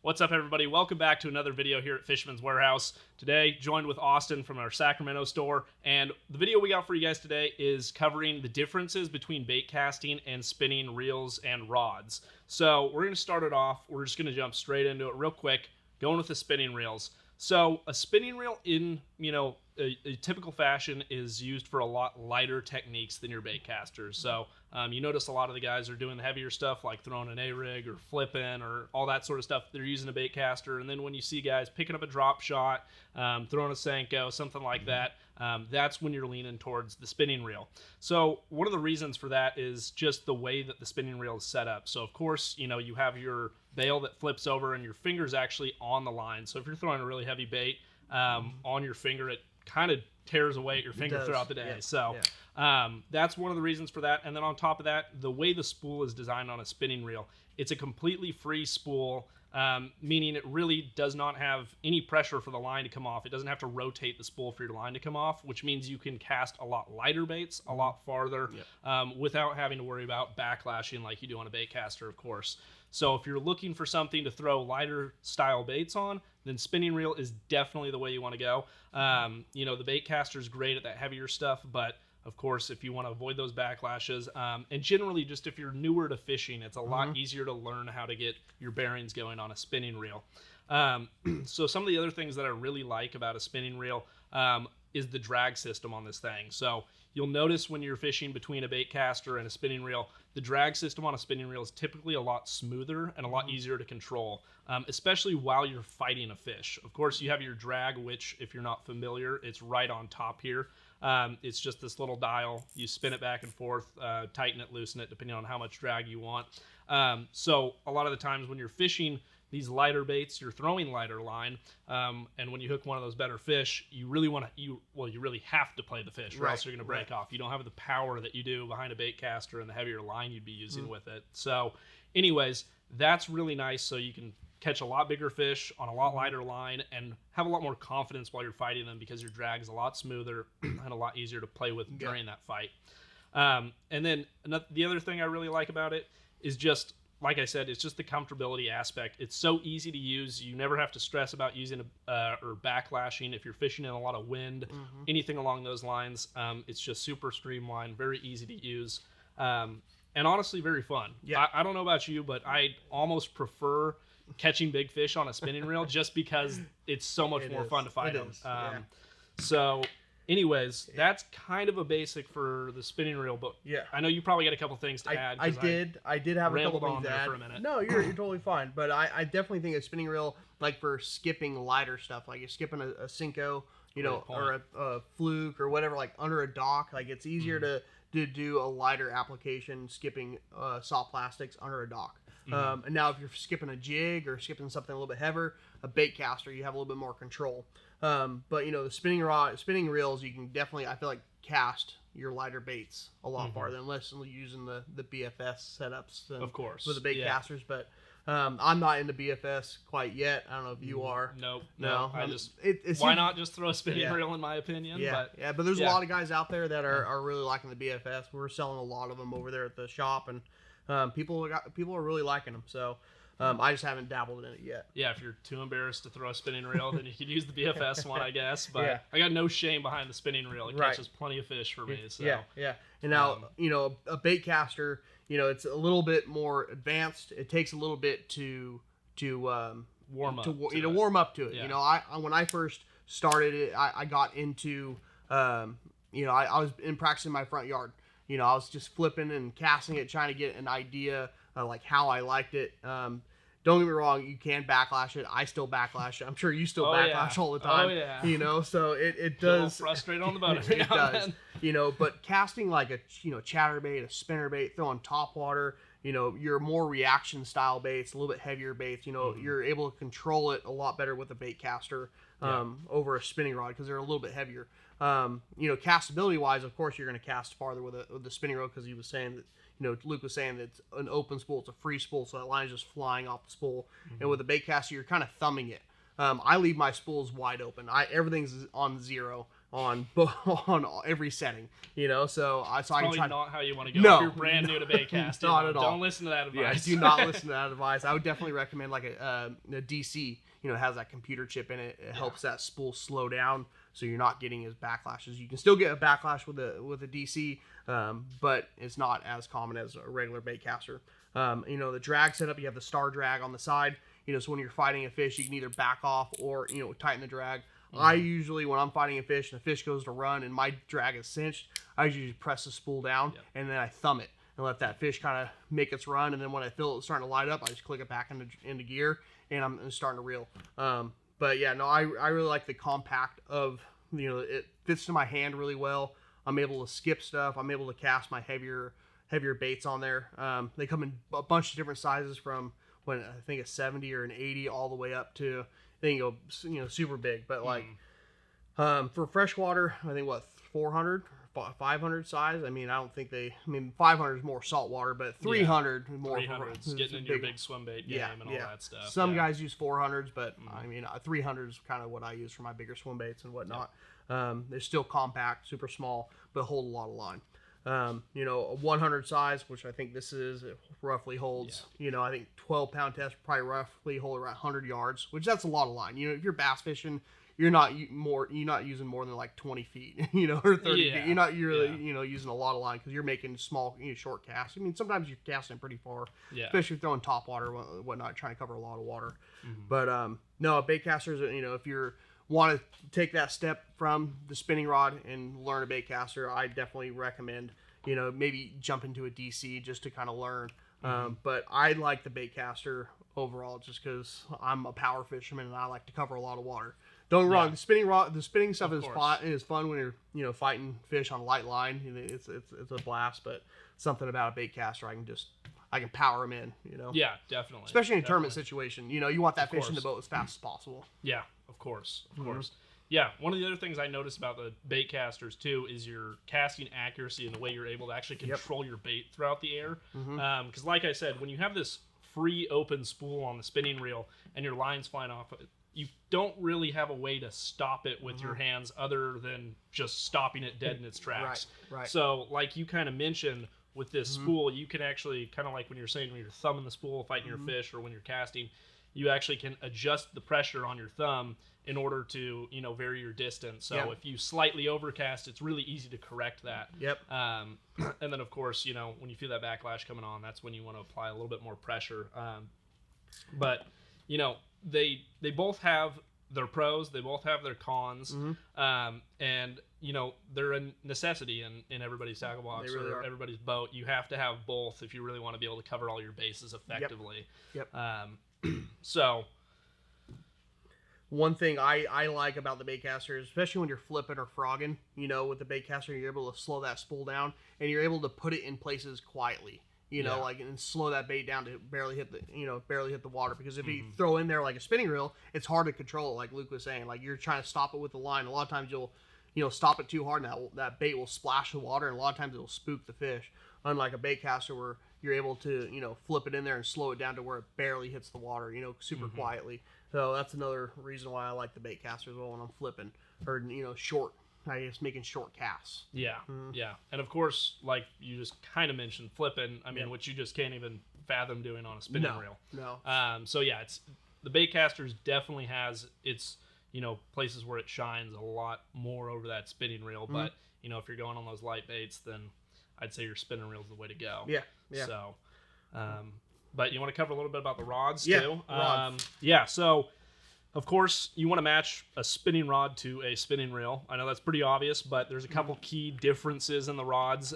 What's up, everybody? Welcome back to another video here at Fisherman's Warehouse. Today, joined with Austin from our Sacramento store, and the video we got for you guys today is covering the differences between bait casting and spinning reels and rods. So we're going to start it off. We're just going to jump straight into it real quick, going with the spinning reels. So a spinning reel in, a typical fashion is used for a lot lighter techniques than your bait casters. So you notice a lot of the guys are doing the heavier stuff like throwing an A-rig or flipping or all that sort of stuff. They're using a bait caster. And then when you see guys picking up a drop shot, throwing a Senko, something like that, that's when you're leaning towards the spinning reel. So one of the reasons for that is just the way that the spinning reel is set up. So of course, you have your bail that flips over and your finger's actually on the line. So if you're throwing a really heavy bait on your finger, it kind of tears away at your finger throughout the day. That's one of the reasons for that. And then on top of that, the way the spool is designed on a spinning reel, it's a completely free spool, meaning it really does not have any pressure for the line to come off. It doesn't have to rotate the spool for your line to come off, which means you can cast a lot lighter baits a lot farther without having to worry about backlashing like you do on a bait caster, of course. So if you're looking for something to throw lighter style baits on, then spinning reel is definitely the way you want to go. The bait caster is great at that heavier stuff, but of course, if you want to avoid those backlashes, and generally just if you're newer to fishing, it's a lot easier to learn how to get your bearings going on a spinning reel. So some of the other things that I really like about a spinning reel is the drag system on this thing. So you'll notice when you're fishing between a bait caster and a spinning reel, the drag system on a spinning reel is typically a lot smoother and a lot easier to control, especially while you're fighting a fish. Of course, you have your drag, which if you're not familiar, it's right on top here. It's just this little dial. You spin it back and forth, tighten it, loosen it, depending on how much drag you want. So a lot of the times when you're fishing these lighter baits, you're throwing lighter line, and when you hook one of those better fish, you really have to play the fish, or else you're going to break off. You don't have the power that you do behind a bait caster and the heavier line you'd be using with it. So anyways, that's really nice. So you can catch a lot bigger fish on a lot lighter line and have a lot more confidence while you're fighting them because your drag is a lot smoother and a lot easier to play with during that fight. And then the other thing I really like about it is just, like I said, it's just the comfortability aspect. It's so easy to use. You never have to stress about using or backlashing if you're fishing in a lot of wind, anything along those lines. It's just super streamlined, very easy to use, and honestly very fun. I don't know about you, but I almost prefer catching big fish on a spinning reel just because it's so much more fun to fight them. So anyways, that's kind of a basic for the spinning reel, but I know you probably got a couple things to add. I did have a couple things to add. For a minute. No, you're totally fine. But I definitely think a spinning reel, like for skipping lighter stuff, like you're skipping a Senko, or a fluke or whatever, like under a dock, like it's easier to do a lighter application skipping soft plastics under a dock. And now if you're skipping a jig or skipping something a little bit heavier, a bait caster, you have a little bit more control. But the spinning reels, you can definitely, I feel like, cast your lighter baits a lot farther, unless you're using the BFS setups, of course, with the bait casters. But I'm not into BFS quite yet. I don't know if you are. No. Why not just throw a spinning reel, in my opinion? But there's a lot of guys out there that are really liking the BFS. We're selling a lot of them over there at the shop, and people are really liking them. So I just haven't dabbled in it yet. Yeah, if you're too embarrassed to throw a spinning reel, then you could use the BFS one, I guess. But I got no shame behind the spinning reel. It catches plenty of fish for me. So. Yeah. And now, a bait caster, it's a little bit more advanced. It takes a little bit to warm up to it. I when I first started it, I got into, I was in practicing my front yard. I was just flipping and casting it, trying to get an idea of like how I liked it. Don't get me wrong, you can backlash it. I still backlash it. I'm sure you still backlash all the time. So it does frustrate on the boat. It does. But casting like a chatterbait, a spinnerbait, throwing topwater, your more reaction style baits, a little bit heavier baits, you're able to control it a lot better with a bait caster over a spinning rod because they're a little bit heavier. Castability wise, of course, you're going to cast farther with the spinning rod because he was saying that. Luke was saying that it's an open spool. It's a free spool, so that line is just flying off the spool. And with a bait caster, you're kind of thumbing it. I leave my spools wide open. Everything's on zero. on every setting, so I Probably can try. not how you want to go No, if you're brand new to bait casting. Not at all. Don't listen to that advice. Yeah, do not listen to that advice. I would definitely recommend like a DC. It has that computer chip in it. It helps that spool slow down, so you're not getting as backlashes. You can still get a backlash with a DC, but it's not as common as a regular bait caster. The drag setup, you have the star drag on the side. So when you're fighting a fish, you can either back off or tighten the drag. I usually, when I'm fighting a fish and the fish goes to run and my drag is cinched, I usually press the spool down and then I thumb it and let that fish kind of make its run. And then when I feel it starting to light up, I just click it back into gear and I'm starting to reel. But yeah, no, I really like the compact of, it fits to my hand really well. I'm able to skip stuff. I'm able to cast my heavier baits on there. They come in a bunch of different sizes from when I think a 70 or an 80 all the way up to, they can go, super big. But like, for freshwater, I think 400, 500 size. I mean, I don't think 500 is more saltwater, but 300 more. 300 is getting in your big swim bait game and all that stuff. Some guys use 400s, but 300 is kind of what I use for my bigger swim baits and whatnot. They're still compact, super small, but hold a lot of line. A 100 size, which I think this is, it roughly holds, I think 12-pound test probably roughly hold around 100 yards, which that's a lot of line. If you're bass fishing, you're not using more than like 20 feet, or 30 feet. You're not really, using a lot of line because you're making small, short casts. I mean, sometimes you're casting pretty far, especially if you're throwing top water, whatnot, trying to cover a lot of water. But no, bait casters, if you're want to take that step from the spinning rod and learn a bait caster, I definitely recommend, maybe jump into a DC just to kind of learn. But I like the bait caster overall just because I'm a power fisherman and I like to cover a lot of water. Don't get me wrong, the spinning stuff is fun when you're fighting fish on light line. It's a blast, but something about a bait caster, I can power them in. Yeah, definitely. Especially in a tournament situation, you want that fish in the boat as fast as possible. Yeah, of course. Yeah, one of the other things I noticed about the bait casters too is your casting accuracy and the way you're able to actually control your bait throughout the air. Because like I said, when you have this free open spool on the spinning reel and your line's flying off, you don't really have a way to stop it with your hands other than just stopping it dead in its tracks. Right. So like you kind of mentioned with this spool, you can actually kind of like when you're saying when you're thumbing the spool fighting your fish or when you're casting, you actually can adjust the pressure on your thumb in order to vary your distance. So if you slightly overcast, it's really easy to correct that. And then of course when you feel that backlash coming on, that's when you want to apply a little bit more pressure. But they both have their pros, they both have their cons. And they're a necessity in everybody's tackle box or everybody's boat. You have to have both if you really want to be able to cover all your bases effectively. So one thing I like about the bait caster is, especially when you're flipping or frogging, with the bait caster, you're able to slow that spool down and you're able to put it in places quietly, and slow that bait down to barely hit the water. Because if you throw in there like a spinning reel, it's hard to control it. Like Luke was saying, like you're trying to stop it with the line. A lot of times you'll stop it too hard and that bait will splash the water, and a lot of times it'll spook the fish. Unlike a bait caster where you're able to, flip it in there and slow it down to where it barely hits the water, super quietly. So that's another reason why I like the bait caster as well when I'm flipping or, short, making short casts. Yeah. And of course, like you just kind of mentioned flipping, which you just can't even fathom doing on a spinning reel. No. So yeah, the bait casters definitely has its, places where it shines a lot more over that spinning reel. But, if you're going on those light baits, then I'd say your spinning reel is the way to go. Yeah. So, but you want to cover a little bit about the rods too? Rods. So of course you want to match a spinning rod to a spinning reel. I know that's pretty obvious, but there's a couple key differences in the rods,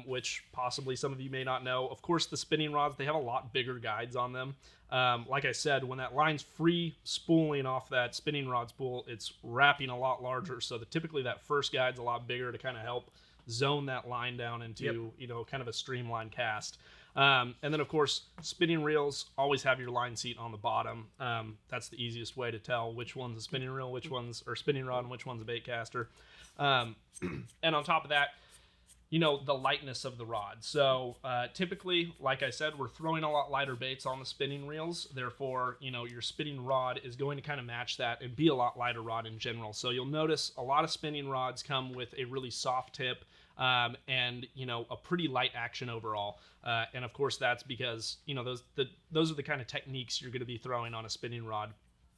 which possibly some of you may not know. Of course, the spinning rods, they have a lot bigger guides on them. Like I said, when that line's free spooling off that spinning rod spool, it's wrapping a lot larger. So typically that first guide's a lot bigger to kind of help zone that line down into kind of a streamlined cast. And then of course spinning reels always have your line seat on the bottom. That's the easiest way to tell which one's a spinning reel, which one's or spinning rod, and which one's a bait caster. And on top of that, the lightness of the rod. So typically, like I said, we're throwing a lot lighter baits on the spinning reels. Therefore, your spinning rod is going to kind of match that and be a lot lighter rod in general. So you'll notice a lot of spinning rods come with a really soft tip and a pretty light action overall. And of course, that's because those are the kind of techniques you're going to be throwing on a spinning rod.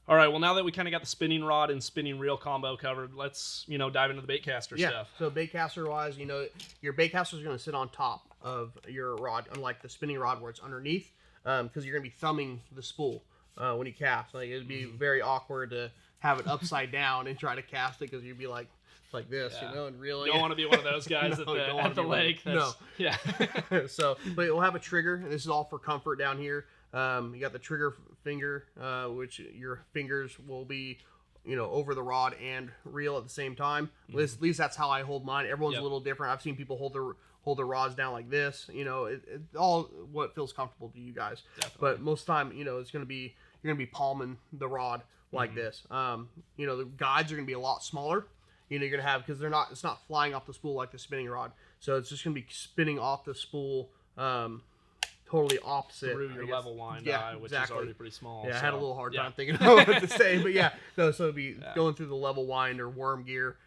All right, well, now that we kind of got the spinning rod and spinning reel combo covered, let's, dive into the baitcaster stuff. So baitcaster-wise, your baitcaster is going to sit on top of your rod, unlike the spinning rod where it's underneath, because you're going to be thumbing the spool when you cast. Like, it'd be very awkward to have it upside down and try to cast it, because you'd be like this, and really... Don't want to be one of those guys at the lake. Yeah. So, but it'll have a trigger, and this is all for comfort down here. You got the trigger finger, which your fingers will be, over the rod and reel at the same time. At least that's how I hold mine. Everyone's a little different. I've seen people hold their rods down like this. It's all what feels comfortable to you guys. Definitely. But most of the time, it's gonna be you're gonna be palming the rod like this. The guides are gonna be a lot smaller. You're gonna have, because it's not flying off the spool like the spinning rod. So it's just gonna be spinning off the spool. Totally opposite through your level line which is already pretty small. I had a little hard time thinking about what to say, but so it'd be going through the level wind or worm gear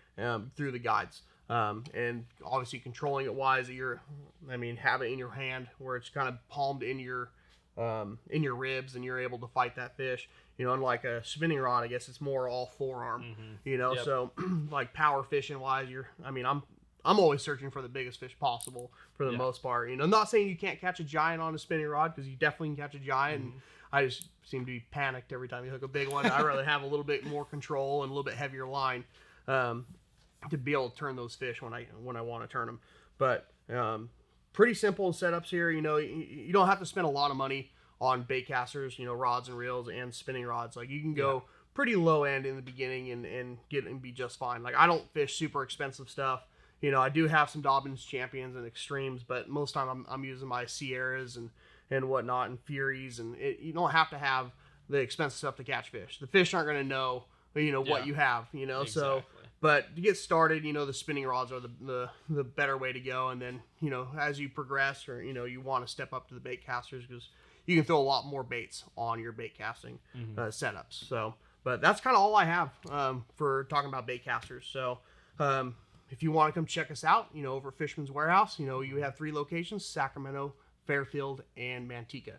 through the guides, and obviously controlling it wise. Have it in your hand where it's kind of palmed in your ribs, and you're able to fight that fish. Unlike a spinning rod, I guess it's more all forearm. So like power fishing wise, I'm always searching for the biggest fish possible for the most part. I'm not saying you can't catch a giant on a spinning rod, because you definitely can catch a giant. And I just seem to be panicked every time you hook a big one. I'd rather have a little bit more control and a little bit heavier line to be able to turn those fish when I want to turn them. But pretty simple setups here. You don't have to spend a lot of money on bait casters, rods and reels and spinning rods. Like, you can go pretty low end in the beginning and be just fine. Like, I don't fish super expensive stuff. I do have some Dobbins Champions and Extremes, but most of the time I'm using my Sierras and whatnot, and Furies, and you don't have to have the expensive stuff to catch fish. The fish aren't going to know, what you have, Exactly. So, but to get started, the spinning rods are the better way to go. And then, as you progress, or, you want to step up to the bait casters, because you can throw a lot more baits on your bait casting setups. So, but that's kind of all I have for talking about bait casters. So, if you want to come check us out, over at Fisherman's Warehouse, you have 3 locations: Sacramento, Fairfield, and Manteca.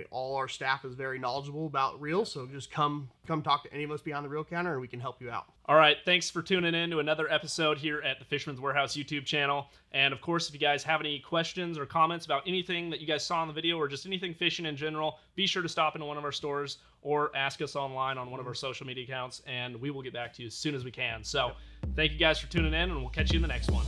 All our staff is very knowledgeable about reels, so just come talk to any of us behind the reel counter, and we can help you out. All right, thanks for tuning in to another episode here at the Fisherman's Warehouse YouTube channel. And of course, if you guys have any questions or comments about anything that you guys saw in the video, or just anything fishing in general, be sure to stop into one of our stores or ask us online on one of our social media accounts, and we will get back to you as soon as we can. So thank you guys for tuning in, and we'll catch you in the next one.